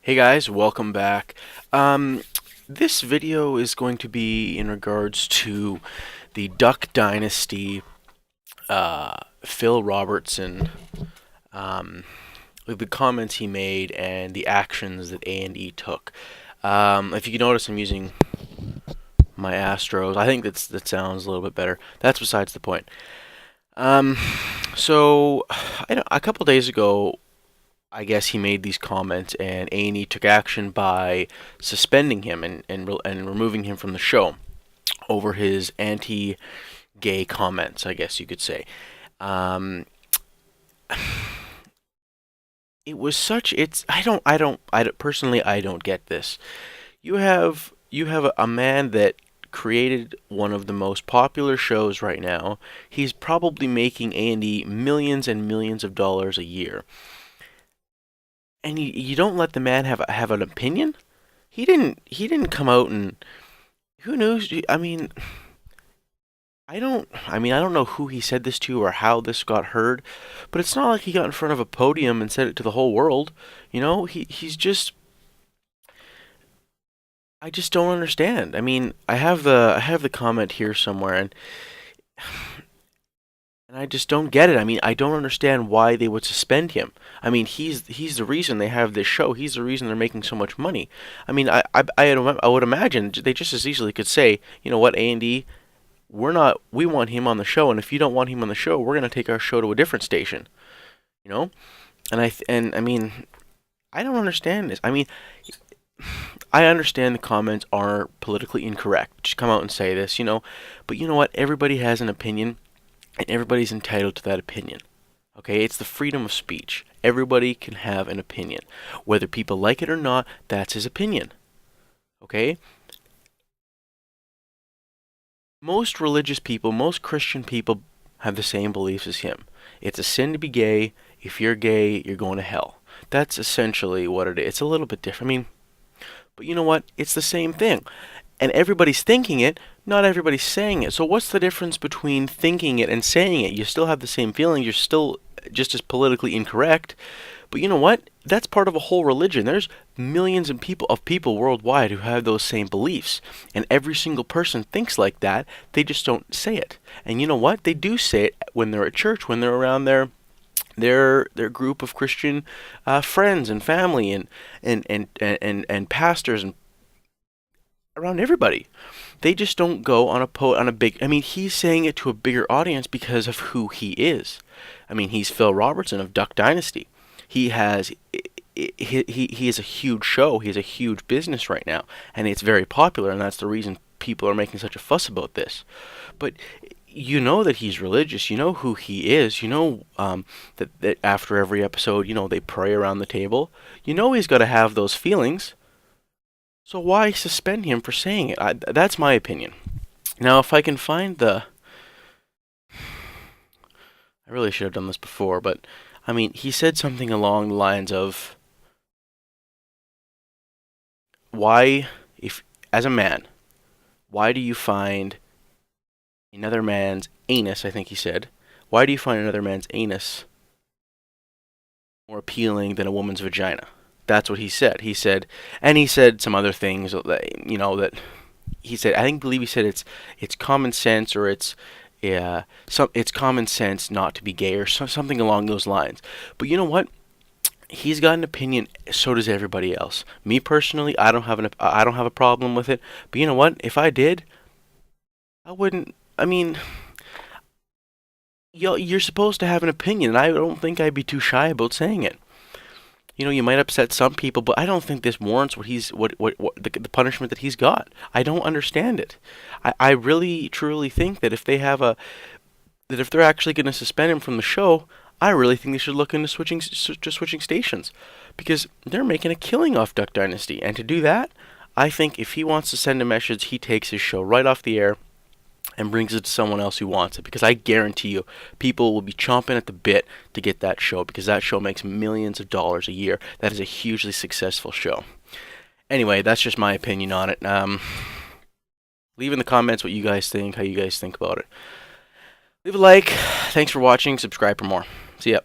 Hey guys, welcome back. This video is going to be in regards to the Duck Dynasty, Phil Robertson, um, the comments he made and the actions that A&E took. If you can notice, I'm using my Astros. I think that sounds a little bit better. That's besides the point. Um, so, a couple days ago, I guess he made these comments, and A&E took action by suspending him and removing him from the show over his anti-gay comments, I guess you could say. Um, it was such it's I don't personally I don't get this. You have a man that created one of the most popular shows right now. He's probably making A&E millions and millions of dollars a year. And you don't let the man have an opinion? He didn't come out and who knows? I don't know who he said this to or how this got heard, but it's not like he got in front of a podium and said it to the whole world. He's just I just don't understand. I have the comment here somewhere, and I just don't get it. I don't understand why they would suspend him. He's the reason they have this show. He's the reason they're making so much money. I would imagine they just as easily could say, you know what, A&D, we want him on the show, and if you don't want him on the show, we're gonna take our show to a different station. You know, I don't understand this. I understand the comments are politically incorrect. Just come out and say this, but you know what? Everybody has an opinion, and everybody's entitled to that opinion. Okay, it's the freedom of speech. Everybody can have an opinion. Whether people like it or not, that's his opinion. Okay? Most religious people, most Christian people have the same beliefs as him. It's a sin to be gay. If you're gay, you're going to hell. That's essentially what it is. It's a little bit different. But you know what? It's the same thing. And everybody's thinking it, not everybody's saying it. So what's the difference between thinking it and saying it? You still have the same feelings, you're still just as politically incorrect. But you know what? That's part of a whole religion. There's millions of people worldwide who have those same beliefs. And every single person thinks like that. They just don't say it. And you know what? They do say it when they're at church, when they're around their group of Christian friends and family and pastors and around everybody. They just don't go on a big. He's saying it to a bigger audience because of who he is. He's Phil Robertson of Duck Dynasty. He has he is a huge show. He has a huge business right now, and it's very popular, and that's the reason people are making such a fuss about this. But you know that he's religious. You know who he is. You know that after every episode, they pray around the table. You know he's got to have those feelings. So why suspend him for saying it? That's my opinion. Now, if I can find I really should have done this before, but he said something along the lines of, as a man, why do you find another man's anus, I think he said, why do you find another man's anus more appealing than a woman's vagina? That's what he said. And he said some other things that he said. Believe he said it's common sense, or it's common sense not to be gay, or something along those lines. But you know what? He's got an opinion. So does everybody else. Me personally, I don't have a problem with it. But you know what? If I did, I wouldn't. You're supposed to have an opinion, and I don't think I'd be too shy about saying it. You might upset some people, but I don't think this warrants the punishment that he's got. I don't understand it. I really truly think that if they're actually going to suspend him from the show, I really think they should look into switching stations, because they're making a killing off Duck Dynasty. And to do that, I think if he wants to send a message, he takes his show right off the air and brings it to someone else who wants it, because I guarantee you people will be chomping at the bit to get that show, because that show makes millions of dollars a year. That is a hugely successful show. Anyway, that's just my opinion on it. Leave in the comments what you guys think, how you guys think about it. Leave a like. Thanks for watching. Subscribe for more. See ya.